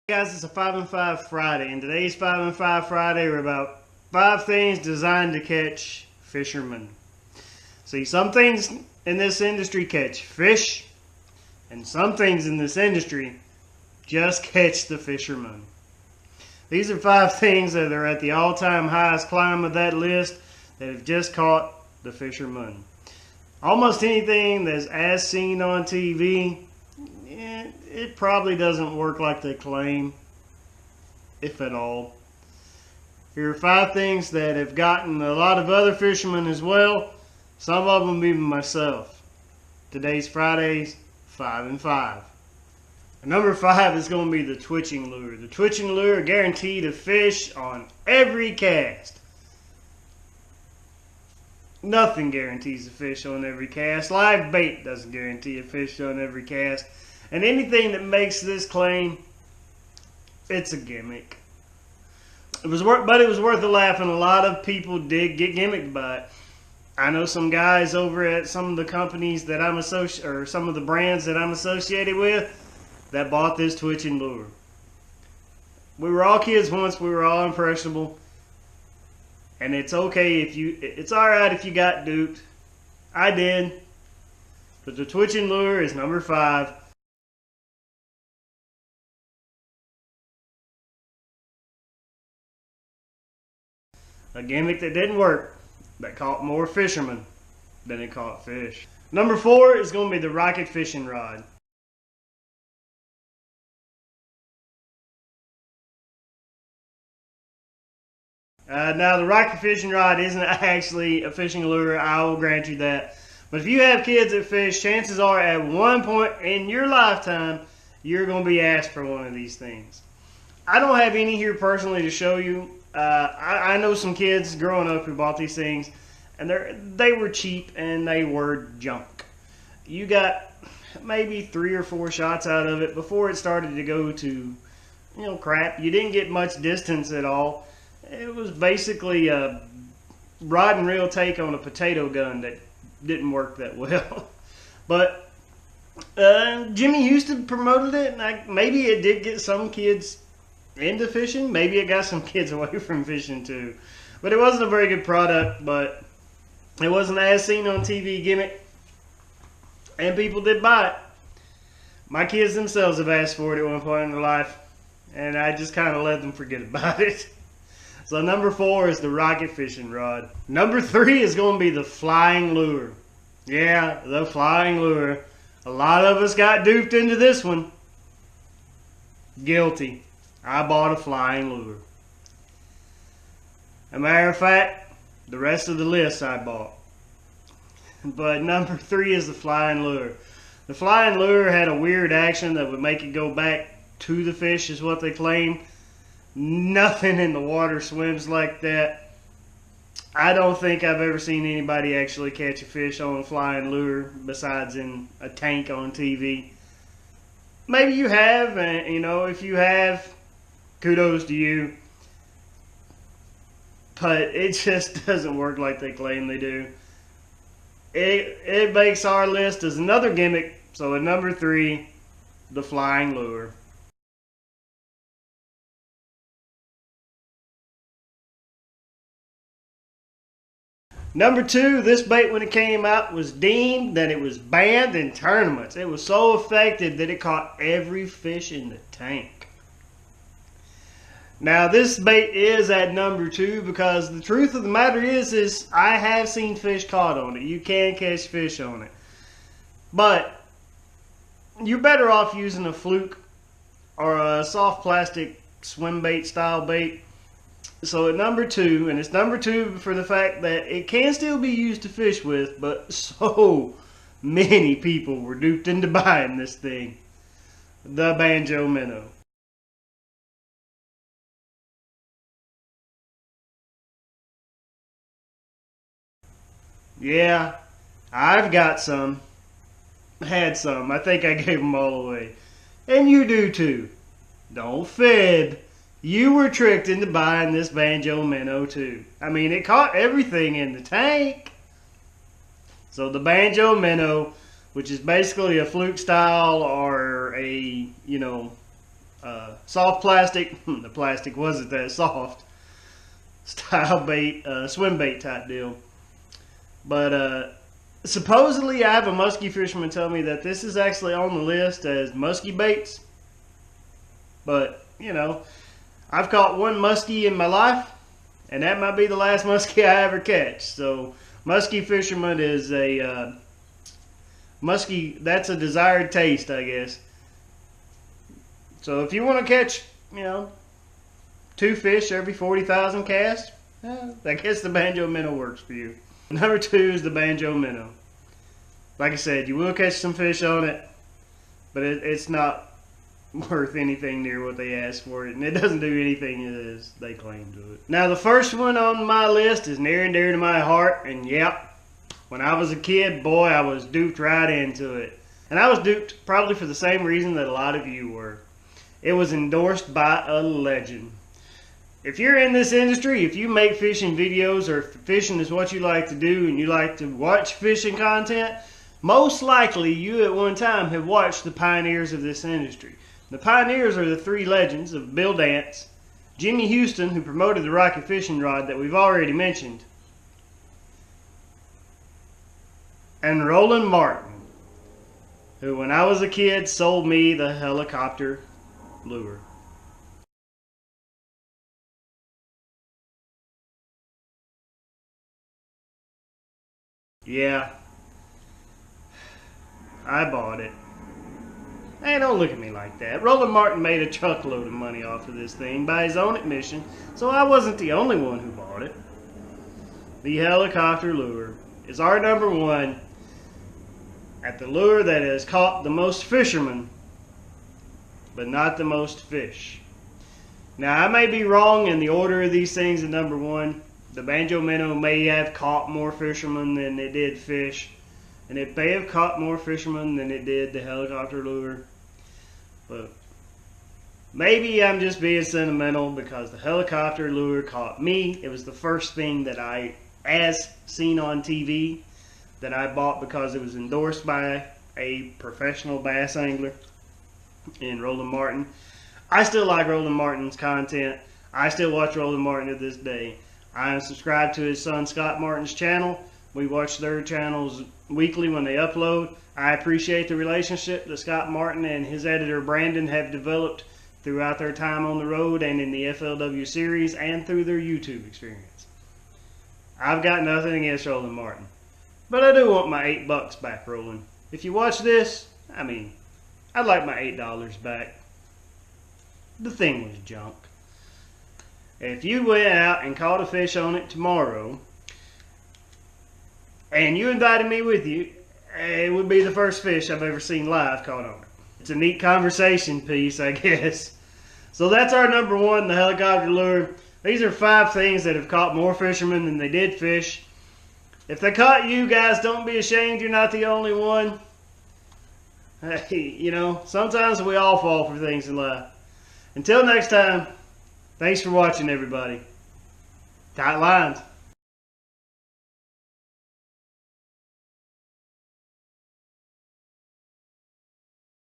Guys, it's a 5 and 5 Friday, and today's 5 and 5 Friday are about 5 things designed to catch fishermen. See, some things in this industry catch fish, and some things in this industry just catch the fisherman. These are 5 things that are at the all-time highest climb of that list that have just caught the fisherman. Almost anything that's as seen on TV, it probably doesn't work like they claim, if at all. Here are 5 things that have gotten a lot of other fishermen as well, some of them even myself. Today's Friday's 5 and 5. Number 5 is going to be the twitching lure. The twitching lure guaranteed a fish on every cast. Nothing guarantees a fish on every cast. Live bait doesn't guarantee a fish on every cast. And anything that makes this claim, it's a gimmick. But it was worth a laugh, and a lot of people did get gimmicked by it. I know some guys over at some of the companies that I'm or some of the brands that I'm associated with that bought this twitching lure. We were all kids once. We were all impressionable, and it's okay if it's all right if you got duped. I did, but the twitching lure is number 5. A gimmick that didn't work, that caught more fishermen than it caught fish. Number 4 is going to be the rocket fishing rod. Now, the rocket fishing rod isn't actually a fishing lure, I will grant you that. But if you have kids that fish, chances are at one point in your lifetime, you're going to be asked for one of these things. I don't have any here personally to show you. I know some kids growing up who bought these things, and they were cheap and they were junk. You got maybe 3 or 4 shots out of it before it started to go to, crap. You didn't get much distance at all. It was basically a rod and reel take on a potato gun that didn't work that well. But Jimmy Houston promoted it, and maybe it did get some kids into fishing. Maybe it got some kids away from fishing too. But it wasn't a very good product, but it wasn't as seen on TV gimmick, and people did buy it. My kids themselves have asked for it at one point in their life, and I just kind of let them forget about it. So number 4 is the rocket fishing rod. Number 3 is going to be the flying lure. Yeah, the flying lure. A lot of us got duped into this one. Guilty. I bought a flying lure. As a matter of fact, the rest of the list I bought. But number 3 is the flying lure. The flying lure had a weird action that would make it go back to the fish, is what they claimed. Nothing in the water swims like that. I don't think I've ever seen anybody actually catch a fish on a flying lure besides in a tank on TV. Maybe you have, and if you have, kudos to you. But it just doesn't work like they claim they do. It makes our list as another gimmick. So at number 3, the flying lure. Number 2, this bait when it came out was deemed that it was banned in tournaments. It was so effective that it caught every fish in the tank. Now this bait is at number 2 because the truth of the matter is I have seen fish caught on it. You can catch fish on it. But you're better off using a fluke or a soft plastic swim bait style bait. So at number 2, and it's number 2 for the fact that it can still be used to fish with, but so many people were duped into buying this thing. The banjo minnow. Yeah, I've got some. Had some. I think I gave them all away. And you do too. Don't fib. You were tricked into buying this banjo minnow too. I mean, it caught everything in the tank. So the banjo minnow, which is basically a fluke style or a, soft plastic. The plastic wasn't that soft. Style bait, swim bait type deal. But supposedly I have a muskie fisherman tell me that this is actually on the list as muskie baits. But, you know, I've caught one muskie in my life, and that might be the last muskie I ever catch. So muskie fisherman is a muskie, that's a desired taste, I guess. So if you want to catch, you know, 2 fish every 40,000 casts, I guess the banjo minnow works for you. Number 2 is the banjo minnow. Like I said, you will catch some fish on it, but it's not worth anything near what they ask for it, and it doesn't do anything as they claim to it. Now the first one on my list is near and dear to my heart, and yep, when I was a kid, boy, I was duped right into it. And I was duped probably for the same reason that a lot of you were. It was endorsed by a legend. If you're in this industry, if you make fishing videos, or fishing is what you like to do and you like to watch fishing content, most likely you at one time have watched the pioneers of this industry. The pioneers are the 3 legends of Bill Dance, Jimmy Houston, who promoted the rocket fishing rod that we've already mentioned, and Roland Martin, who when I was a kid sold me the helicopter lure. Yeah, I bought it. Hey, don't look at me like that. Roland Martin made a truckload of money off of this thing by his own admission, so I wasn't the only one who bought it. The helicopter lure is our number 1 at the lure that has caught the most fishermen, but not the most fish. Now, I may be wrong in the order of these things at number 1. The banjo minnow may have caught more fishermen than it did fish, and it may have caught more fishermen than it did the helicopter lure. But maybe I'm just being sentimental because the helicopter lure caught me. It was the first thing that I, as seen on TV, that I bought because it was endorsed by a professional bass angler in Roland Martin. I still like Roland Martin's content. I still watch Roland Martin to this day. I am subscribed to his son Scott Martin's channel. We watch their channels weekly when they upload. I appreciate the relationship that Scott Martin and his editor Brandon have developed throughout their time on the road and in the FLW series and through their YouTube experience. I've got nothing against Roland Martin, but I do want my $8 back, Roland. If you watch this, I mean, I'd like my $8 back. The thing was junk. If you went out and caught a fish on it tomorrow, and you invited me with you, it would be the first fish I've ever seen live caught on it. It's a neat conversation piece, I guess. So that's our number 1, the helicopter lure. These are 5 things that have caught more fishermen than they did fish. If they caught you guys, don't be ashamed. You're not the only one. Hey, you know, sometimes we all fall for things in life. Until next time, thanks for watching, everybody. Tight lines.